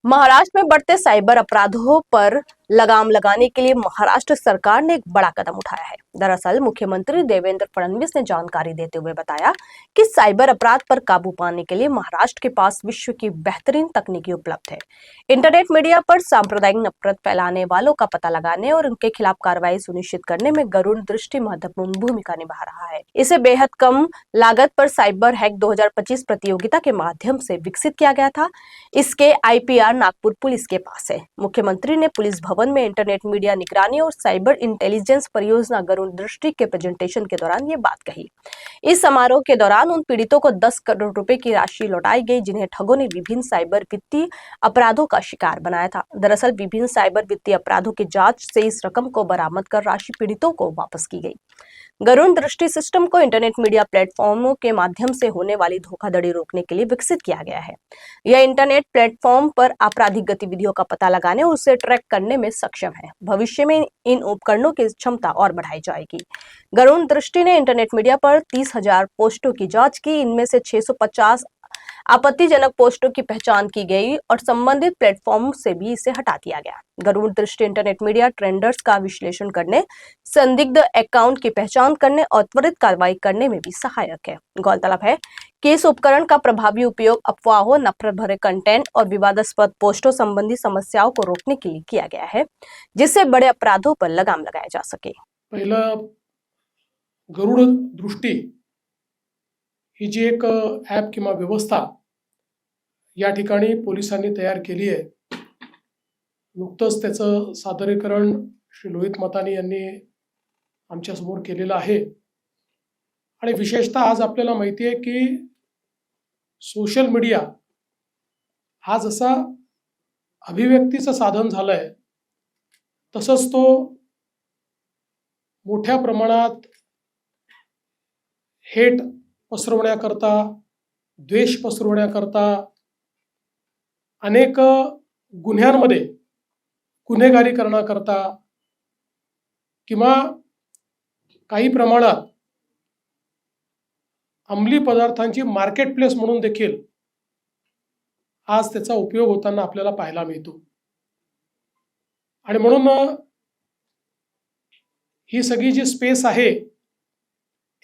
महाराष्ट्र में बढ़ते साइबर अपराधों पर लगाम लगाने के लिए महाराष्ट्र सरकार ने एक बड़ा कदम उठाया है। दरअसल मुख्यमंत्री देवेंद्र फडणवीस ने जानकारी देते हुए बताया कि साइबर अपराध पर काबू पाने के लिए महाराष्ट्र के पास विश्व की बेहतरीन तकनीकी उपलब्ध है। इंटरनेट मीडिया पर सांप्रदायिक नफरत फैलाने वालों का पता लगाने और उनके खिलाफ कार्रवाई सुनिश्चित करने में गरुड़ दृष्टि महत्वपूर्ण भूमिका निभा रहा है। इसे बेहद कम लागत पर साइबर हैक 2025 प्रतियोगिता के माध्यम से विकसित किया गया था। इसके आईपीआर नागपुर पुलिस के पास है। मुख्यमंत्री ने पुलिस भवन में इंटरनेट मीडिया निगरानी और साइबर इंटेलिजेंस परियोजना गरुड़ दृष्टि के प्रेजेंटेशन के दौरान ये बात कही। इस समारोह के दौरान उन पीड़ितों को 10 करोड़ रुपए की राशि लौटाई गई जिन्हें ठगों ने विभिन्न साइबर वित्तीय अपराधों का शिकार बनाया था। दरअसल विभिन्न साइबर वित्तीय अपराधों की जांच से इस रकम को बरामद कर राशि पीड़ितों को वापस की गई। गरुड़ दृष्टि सिस्टम को इंटरनेट मीडिया प्लेटफॉर्मों के माध्यम से होने वाली धोखाधड़ी रोकने के लिए विकसित किया गया है। यह इंटरनेट प्लेटफॉर्म पर आपराधिक गतिविधियों का पता लगाने और उसे ट्रैक करने में सक्षम है। भविष्य में इन उपकरणों की क्षमता और बढ़ाई जाएगी। गरुड़ दृष्टि ने इंटरनेट मीडिया पर 30,000 पोस्टों की जांच की। इनमें से 650 आपत्तिजनक पोस्टों की पहचान की गई और संबंधित प्लेटफॉर्म से भी इसे हटा दिया गया। गरुड़ दृष्टि इंटरनेट मीडिया ट्रेंडर्स का विश्लेषण करने, संदिग्ध अकाउंट की पहचान करने और त्वरित कार्रवाई करने में भी सहायक है। गौरतलब है कि इस उपकरण का प्रभावी उपयोग अफवाहों, नफरत भरे कंटेंट और विवादास्पद पोस्टों संबंधी समस्याओं को रोकने के लिए किया गया है, जिससे बड़े अपराधों पर लगाम लगाया जा सके। पहिला गरुड़ दृष्टी ही जी एक ॲप किंवा व्यवस्था या ठिकाणी पोलिसांनी तयार केली आहे। नुकतंच त्याचं सादरीकरण श्री लोहित मतानी यांनी आमच्यासमोर केलेलं आहे। आणि विशेषतः आज आपल्याला माहिती आहे की सोशल मीडिया हा जसा अभिव्यक्तीचं साधन झालंय तसंच तो मोठ्या प्रमाणात हेट पसरवण्याकरता, द्वेष पसरवण्याकरता, अनेक गुन्ह्यांमध्ये गुन्हेगारी करण्याकरता किंवा काही प्रमाणात अंमली पदार्थांची मार्केट प्लेस म्हणून देखील आज त्याचा उपयोग होताना आपल्याला पाहायला मिळतो। आणि म्हणून ही सगळी जी स्पेस आहे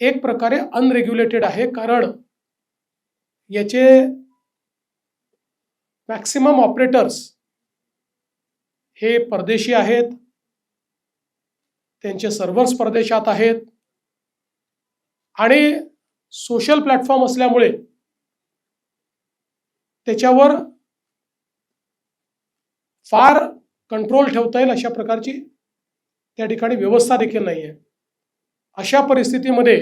एक प्रकारे अनरेग्युलेटेड आहे, कारण याचे मॅक्सिमम ऑपरेटर्स हे परदेशी आहेत, त्यांचे सर्व्हर्स परदेशात आहेत आणि सोशल प्लॅटफॉर्म असल्यामुळे त्याच्यावर फार कंट्रोल ठेवता येईल अशा प्रकारची त्या ठिकाणी व्यवस्था देखील नाही आहे। अशा परिस्थितीमध्ये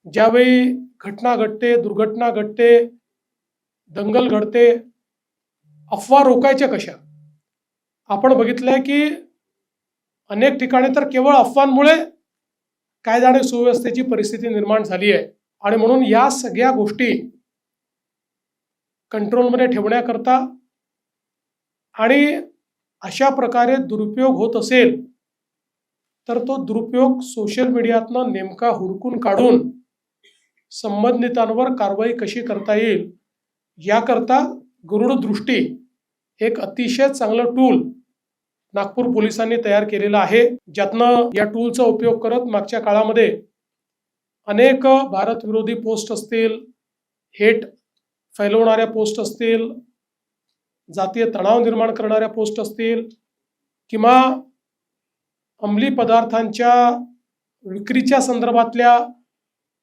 ज्यावेळी घटना घडते, दुर्घटना घडते, दंगल घडते, अफवा रोखायच्या कशा? आपण बघितलंय की अनेक ठिकाणी तर केवळ अफवांमुळे कायदा आणि सुव्यवस्थेची परिस्थिती निर्माण झाली आहे। आणि म्हणून या सगळ्या गोष्टी कंट्रोलमध्ये ठेवण्याकरता आणि अशा प्रकारे दुरुपयोग होत असेल तर तो दुरुपयोग सोशल मीडियातनं नेमका हुडकून काढून संबंधितांवर कारवाई कशी करता येईल याकरता गरुड़ दृष्टी एक अतिशय चांगलं टूल नागपूर पोलिसांनी तयार केलेलं आहे, ज्यातनं या टूलचा उपयोग करत मागच्या काळामध्ये अनेक भारत विरोधी पोस्ट असतील, हेट फैलवणाऱ्या पोस्ट असतील, जातीय तणाव निर्माण करणाऱ्या पोस्ट असतील किंवा अंमली पदार्थांच्या विक्रीच्या संदर्भातल्या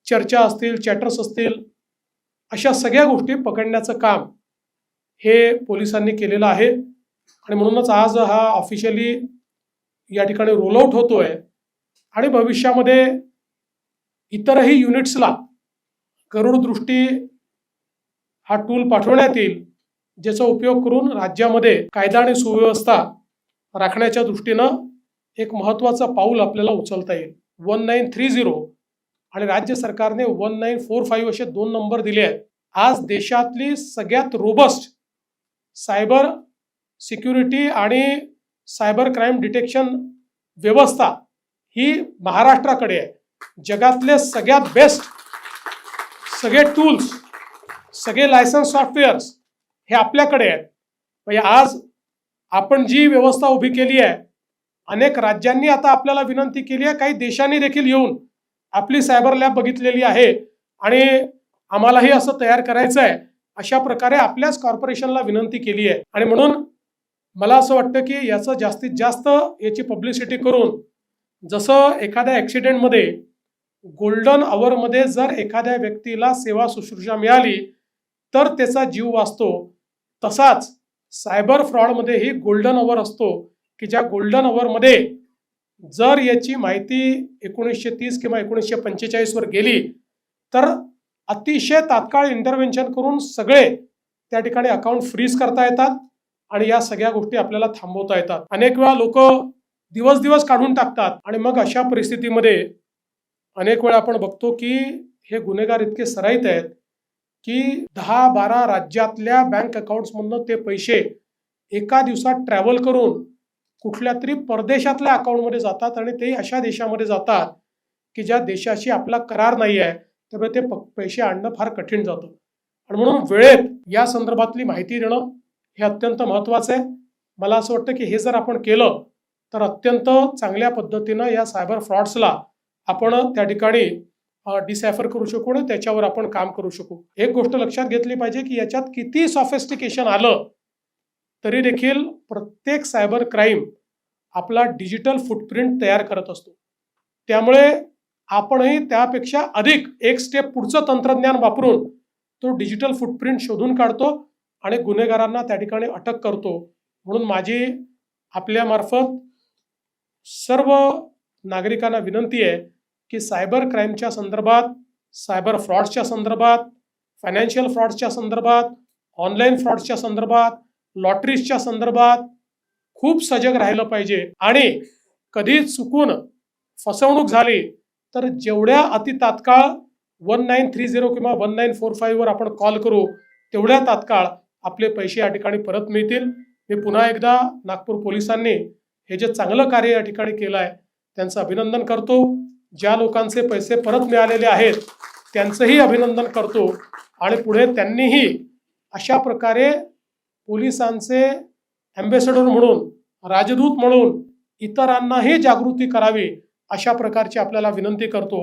चर्चा असतील, चॅटर्स असतील, अशा सगळ्या गोष्टी पकडण्याचं काम हे पोलिसांनी केलेलं आहे। आणि म्हणूनच आज हा ऑफिशियली या ठिकाणी रोल आउट होतोय आणि भविष्यामध्ये इतरही युनिट्सला गरुड़ दृष्टी हा टूल पाठवण्यात येईल, ज्याचा उपयोग करून राज्यामध्ये कायदा आणि सुव्यवस्था राखण्याच्या दृष्टीनं एक महत्त्वाचं पाऊल आपल्याला उचलता येईल। 1930 आणि राज्य सरकारने 1945 असे 2 नंबर दिले आहेत। आज देशातली सगळ्यात रोबस्ट सायबर सिक्युरिटी आणि सायबर क्राइम डिटेक्शन व्यवस्था ही महाराष्ट्राकडे आहे। जगातले सगळ्यात बेस्ट सगळे टूल्स, सगळे लायसन्स सॉफ्टवेअर्स हे आपल्याकडे आहेत म्हणजे आज आपण जी व्यवस्था उभी केली आहे, अनेक राज्यांनी आता आपल्याला विनंती केली आहे, काही देशांनी देखील येऊन आपली सायबर लॅब बघितलेली आहे आणि आम्हालाही असं तयार करायचं आहे, अशा प्रकारे आपल्याच कॉर्पोरेशनला विनंती केली आहे. आणि म्हणून मला असं वाटतं की याचं जास्तीत जास्त याची पब्लिसिटी करून, जसं एखाद्या ॲक्सिडेंटमध्ये गोल्डन आवरमध्ये जर एखाद्या व्यक्तीला सेवा शुश्रूषा मिळाली तर त्याचा जीव वाचतो, तसाच सायबर फ्रॉडमध्येही गोल्डन अवर असतो की ज्या गोल्डन अवरमध्ये जर याची माहिती 1930 किंवा 1945 वर गेली तर अतिशय तात्काळ इंटरव्हेन्शन करून सगळे त्या ठिकाणी अकाउंट फ्रीज करता येतात आणि या सगळ्या गोष्टी आपल्याला थांबवता येतात. अनेक वेळा लोक दिवस दिवस काढून टाकतात आणि मग अशा परिस्थितीमध्ये अनेक वेळा आपण बघतो की हे गुन्हेगार इतके सराईत आहेत की 10-12 राज्यातल्या बँक अकाउंट्समधनं ते पैसे एका दिवसात ट्रॅव्हल करून कुठल्या तरी परदेशातल्या अकाउंटमध्ये जातात आणि ते अशा देशामध्ये जातात की ज्या देशाशी आपला करार नाही आहे, त्यामुळे ते पैसे आणणं फार कठीण जातं. आणि म्हणून वेळेत या संदर्भातली माहिती देणं हे अत्यंत महत्त्वाचं आहे. मला असं वाटतं की हे जर आपण केलं तर अत्यंत चांगल्या पद्धतीनं या सायबर फ्रॉड्सला आपण त्या ठिकाणी डिसायफर करू शकू आणि त्याच्यावर आपण काम करू शकू. एक गोष्ट लक्षात घेतली पाहिजे की याच्यात किती सॉफिस्टिकेशन आलं तरी देखील प्रत्येक सायबर क्राईम आपला डिजिटल फुटप्रिंट तयार करत असतो. त्यामुळे आपणही त्यापेक्षा अधिक एक स्टेप पुढचं तंत्रज्ञान वापरून तो डिजिटल फुटप्रिंट शोधून काढतो आणि गुन्हेगारांना त्या ठिकाणी अटक करतो. म्हणून माझी आपल्यामार्फत सर्व नागरिकांना विनंती आहे की सायबर क्राईमच्या संदर्भात, सायबर फ्रॉड्सच्या संदर्भात, फायनान्शियल फ्रॉड्सच्या संदर्भात, ऑनलाईन फ्रॉड्सच्या संदर्भात, लॉटरीजच्या संदर्भात खूप सजग राहिलं पाहिजे. आणि कधी चुकून फसवणूक झाली तर जेवढ्या अति तात्काळ 1930 किंवा 1945 वर आपण कॉल करू तेवढ्या तात्काळ आपले पैसे या ठिकाणी परत मिळतील. मी पुन्हा एकदा नागपूर पोलिसांनी हे जे चांगलं कार्य या ठिकाणी केलं आहे त्यांचं अभिनंदन करतो. ज्या लोकांचे पैसे परत मिळालेले आहेत त्यांचंही अभिनंदन करतो आणि पुढे त्यांनीही अशा प्रकारे पोलिसांचे ॲम्बेसेडर म्हणून, राजदूत म्हणून इतरांनाही जागृती करावी अशा प्रकारची आपल्याला विनंती करतो.